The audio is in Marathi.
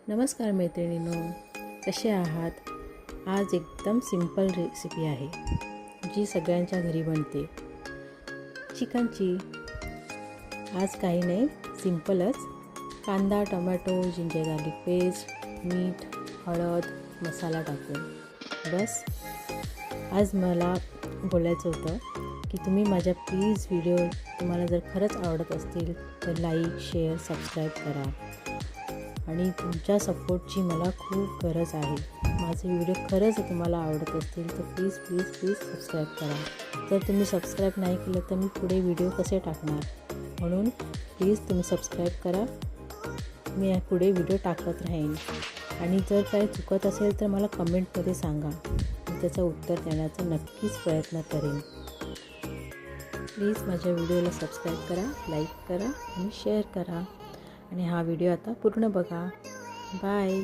नमस्कार मैत्रिणींनो, कसे आहात? आज एकदम सिंपल रेसिपी आहे जी सगळ्यांच्या घरी बनते, चिकनची। आज काही नाही, सिंपलच कांदा, टोमॅटो, जिंजर गार्लिक पेस्ट, मीठ, हळद, मसाला टाकून बस। आज मला बोलायचं होतं की तुम्ही माझ्या प्लीज व्हिडिओ तुम्हाला जर खरंच आवडत असतील तर लाईक, शेअर, सबस्क्राईब करा आणि तुमच्या सपोर्टची मला खूप गरज आहे। माझे व्हिडिओ खरंच तुम्हाला आवडत असतील तर प्लीज प्लीज प्लीज सबस्क्राईब करा। जर तुम्ही सबस्क्राईब नाही केलं तर मी पुढे व्हिडिओ कसे टाकणार, म्हणून प्लीज तुम्ही सबस्क्राईब करा। मी पुढे व्हिडिओ टाकत राहीन आणि जर काही चुकत असेल तर मला कमेंटमध्ये सांगा, मी त्याचं उत्तर देण्याचा नक्कीच प्रयत्न करेन। प्लीज माझ्या व्हिडिओला सबस्क्राईब करा, लाईक करा आणि शेअर करा आणि हा व्हिडिओ आता पूर्ण बघा। बाय।